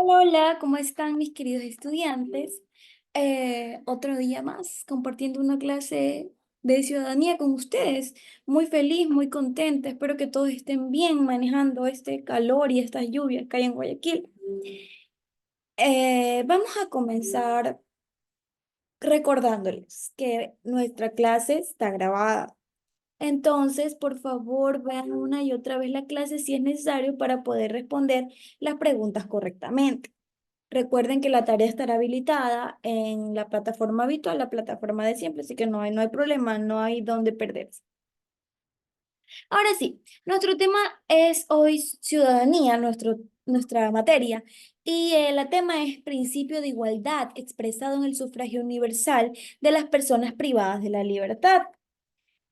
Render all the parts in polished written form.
Hola, ¿cómo están mis queridos estudiantes? Otro día más compartiendo una clase de ciudadanía con ustedes. Muy feliz, muy contenta. Espero que todos estén bien manejando este calor y estas lluvias que hay en Guayaquil. Vamos a comenzar recordándoles que nuestra clase está grabada. Entonces, por favor, vean una y otra vez la clase si es necesario para poder responder las preguntas correctamente. Recuerden que la tarea estará habilitada en la plataforma habitual, la plataforma de siempre, así que no hay problema, no hay dónde perderse. Ahora sí, nuestro tema es hoy ciudadanía, nuestra materia, y el tema es principio de igualdad expresado en el sufragio universal de las personas privadas de la libertad.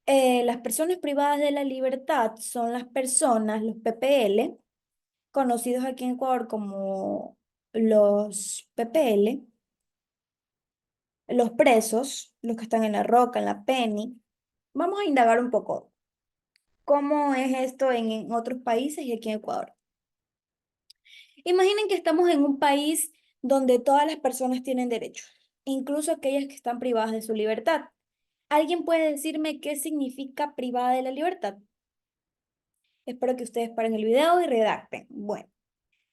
Las personas privadas de la libertad son las personas, los PPL, conocidos aquí en Ecuador como los PPL, los presos, los que están en La Roca, en la Penny. Vamos a indagar un poco cómo es esto en otros países y aquí en Ecuador. Imaginen que estamos en un país donde todas las personas tienen derechos, incluso aquellas que están privadas de su libertad. ¿Alguien puede decirme qué significa privada de la libertad? Espero que ustedes paren el video y redacten. Bueno,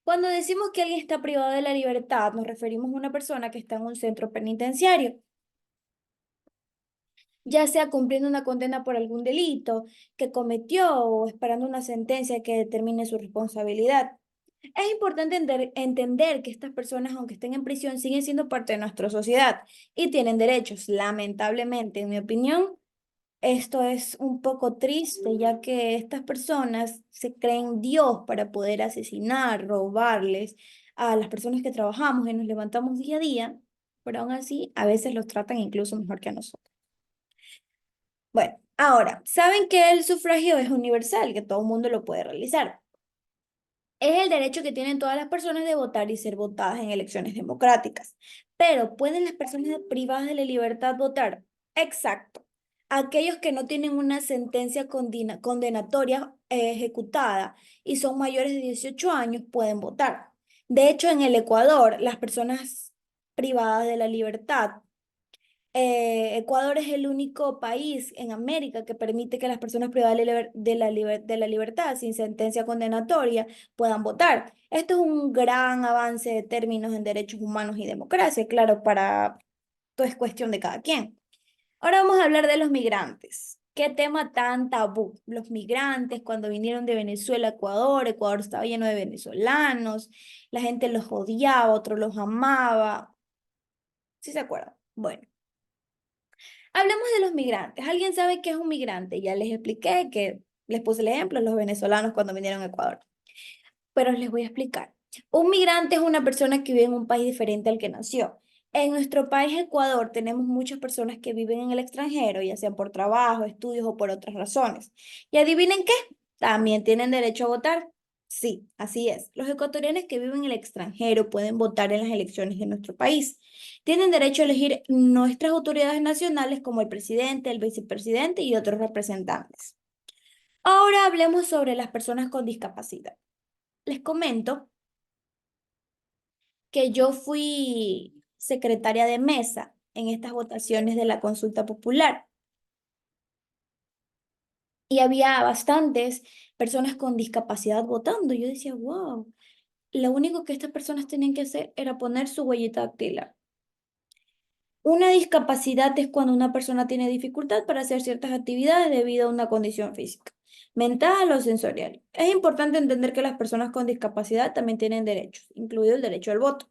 cuando decimos que alguien está privado de la libertad, nos referimos a una persona que está en un centro penitenciario, ya sea cumpliendo una condena por algún delito que cometió o esperando una sentencia que determine su responsabilidad. Es importante entender que estas personas, aunque estén en prisión, siguen siendo parte de nuestra sociedad y tienen derechos. Lamentablemente, en mi opinión, esto es un poco triste, ya que estas personas se creen Dios para poder asesinar, robarles a las personas que trabajamos y nos levantamos día a día, pero aún así a veces los tratan incluso mejor que a nosotros. Bueno, ahora, ¿saben que el sufragio es universal, que todo el mundo lo puede realizar? Es el derecho que tienen todas las personas de votar y ser votadas en elecciones democráticas. Pero ¿pueden las personas privadas de la libertad votar? Exacto. Aquellos que no tienen una sentencia condenatoria ejecutada y son mayores de 18 años pueden votar. De hecho, en el Ecuador, las personas privadas de la libertad, Ecuador es el único país en América que permite que las personas privadas de la libertad sin sentencia condenatoria puedan votar. Esto es un gran avance de términos en derechos humanos y democracia, claro, para todo es cuestión de cada quien. Ahora vamos a hablar de los migrantes. ¿Qué tema tan tabú? Los migrantes cuando vinieron de Venezuela a Ecuador, Ecuador estaba lleno de venezolanos, la gente los odiaba, otros los amaba. ¿Sí se acuerdan? Bueno. Hablemos de los migrantes. ¿Alguien sabe qué es un migrante? Ya les expliqué que les puse el ejemplo, los venezolanos cuando vinieron a Ecuador. Pero les voy a explicar. Un migrante es una persona que vive en un país diferente al que nació. En nuestro país, Ecuador, tenemos muchas personas que viven en el extranjero, ya sea por trabajo, estudios o por otras razones. ¿Y adivinen qué? ¿También tienen derecho a votar? Sí, así es. Los ecuatorianos que viven en el extranjero pueden votar en las elecciones de nuestro país. Tienen derecho a elegir nuestras autoridades nacionales como el presidente, el vicepresidente y otros representantes. Ahora hablemos sobre las personas con discapacidad. Les comento que yo fui secretaria de mesa en estas votaciones de la consulta popular y había bastantes personas con discapacidad votando. Yo decía, wow, lo único que estas personas tenían que hacer era poner su huellita dactilar. Una discapacidad es cuando una persona tiene dificultad para hacer ciertas actividades debido a una condición física, mental o sensorial. Es importante entender que las personas con discapacidad también tienen derechos, incluido el derecho al voto.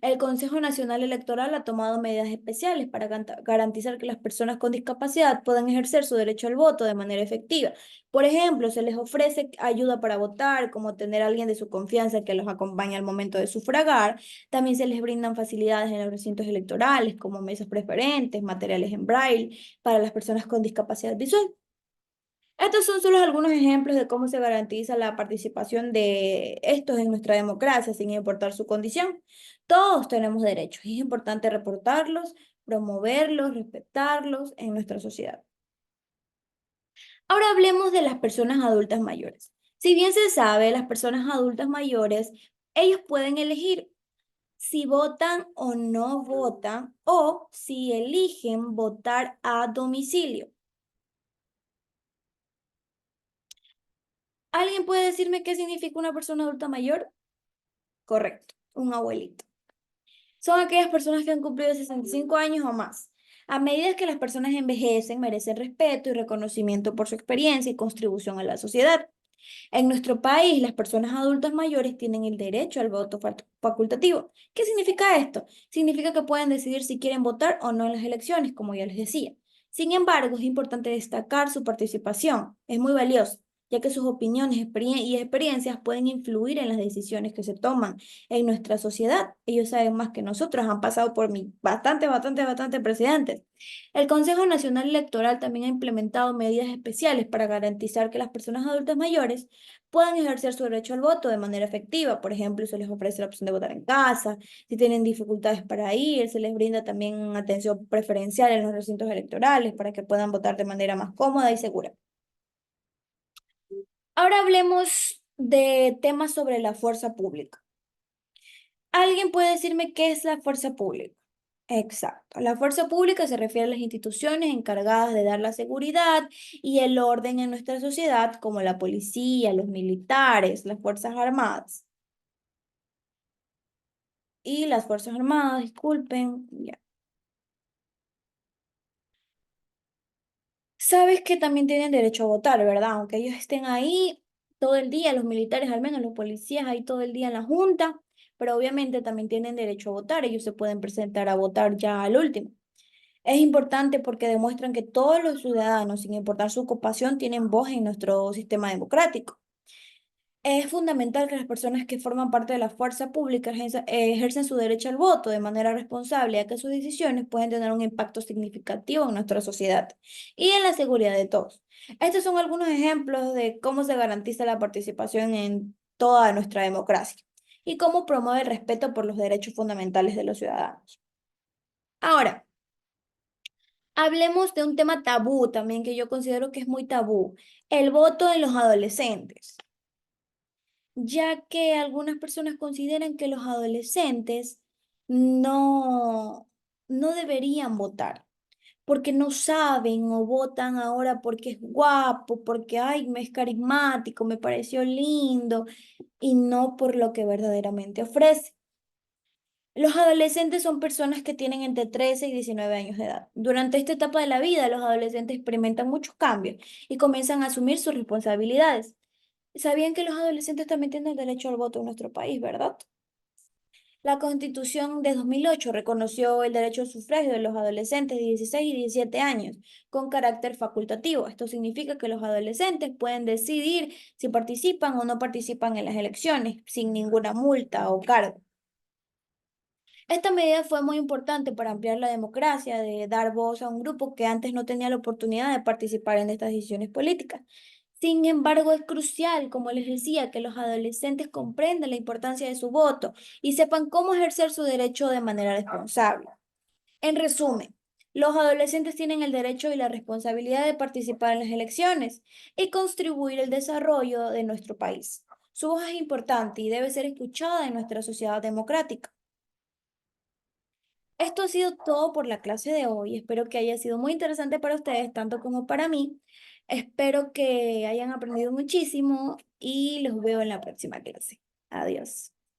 El Consejo Nacional Electoral ha tomado medidas especiales para garantizar que las personas con discapacidad puedan ejercer su derecho al voto de manera efectiva. Por ejemplo, se les ofrece ayuda para votar, como tener a alguien de su confianza que los acompañe al momento de sufragar. También se les brindan facilidades en los recintos electorales, como mesas preferentes, materiales en braille para las personas con discapacidad visual. Estos son solo algunos ejemplos de cómo se garantiza la participación de estos en nuestra democracia, sin importar su condición. Todos tenemos derechos y es importante reportarlos, promoverlos, respetarlos en nuestra sociedad. Ahora hablemos de las personas adultas mayores. Si bien se sabe, las personas adultas mayores Ellos pueden elegir si votan o no votan o si eligen votar a domicilio. ¿Alguien puede decirme qué significa una persona adulta mayor? Correcto, un abuelito. Son aquellas personas que han cumplido 65 años o más. A medida que las personas envejecen, merecen respeto y reconocimiento por su experiencia y contribución a la sociedad. En nuestro país, las personas adultas mayores tienen el derecho al voto facultativo. ¿Qué significa esto? Significa que pueden decidir si quieren votar o no en las elecciones, como ya les decía. Sin embargo, es importante destacar su participación. Es muy valiosa, ya que sus opiniones y experiencias pueden influir en las decisiones que se toman en nuestra sociedad. Ellos saben más que nosotros, han pasado por bastante presidentes. El Consejo Nacional Electoral también ha implementado medidas especiales para garantizar que las personas adultas mayores puedan ejercer su derecho al voto de manera efectiva. Por ejemplo, se les ofrece la opción de votar en casa, si tienen dificultades para ir, se les brinda también atención preferencial en los recintos electorales para que puedan votar de manera más cómoda y segura. Ahora hablemos de temas sobre la fuerza pública. ¿Alguien puede decirme qué es la fuerza pública? Exacto. La fuerza pública se refiere a las instituciones encargadas de dar la seguridad y el orden en nuestra sociedad, como la policía, los militares, las fuerzas armadas. Y las fuerzas armadas, disculpen, ya. Sabes que también tienen derecho a votar, ¿verdad? Aunque ellos estén ahí todo el día, los militares al menos, los policías ahí todo el día en la junta, pero obviamente también tienen derecho a votar. Ellos se pueden presentar a votar ya al último. Es importante porque demuestran que todos los ciudadanos, sin importar su ocupación, tienen voz en nuestro sistema democrático. Es fundamental que las personas que forman parte de la fuerza pública ejercen su derecho al voto de manera responsable, ya que sus decisiones pueden tener un impacto significativo en nuestra sociedad y en la seguridad de todos. Estos son algunos ejemplos de cómo se garantiza la participación en toda nuestra democracia y cómo promueve el respeto por los derechos fundamentales de los ciudadanos. Ahora, hablemos de un tema tabú también que yo considero que es muy tabú, el voto en los adolescentes, ya que algunas personas consideran que los adolescentes no, no deberían votar, porque no saben o votan ahora porque es guapo, porque ay, me es carismático, me pareció lindo y no por lo que verdaderamente ofrece. Los adolescentes son personas que tienen entre 13 y 19 años de edad. Durante esta etapa de la vida, los adolescentes experimentan muchos cambios y comienzan a asumir sus responsabilidades. ¿Sabían que los adolescentes también tienen derecho al voto en nuestro país, verdad? La Constitución de 2008 reconoció el derecho al sufragio de los adolescentes de 16 y 17 años con carácter facultativo. Esto significa que los adolescentes pueden decidir si participan o no participan en las elecciones sin ninguna multa o cargo. Esta medida fue muy importante para ampliar la democracia, de dar voz a un grupo que antes no tenía la oportunidad de participar en estas decisiones políticas. Sin embargo, es crucial, como les decía, que los adolescentes comprendan la importancia de su voto y sepan cómo ejercer su derecho de manera responsable. En resumen, los adolescentes tienen el derecho y la responsabilidad de participar en las elecciones y contribuir al desarrollo de nuestro país. Su voz es importante y debe ser escuchada en nuestra sociedad democrática. Esto ha sido todo por la clase de hoy. Espero que haya sido muy interesante para ustedes, tanto como para mí. Espero que hayan aprendido muchísimo y los veo en la próxima clase. Adiós.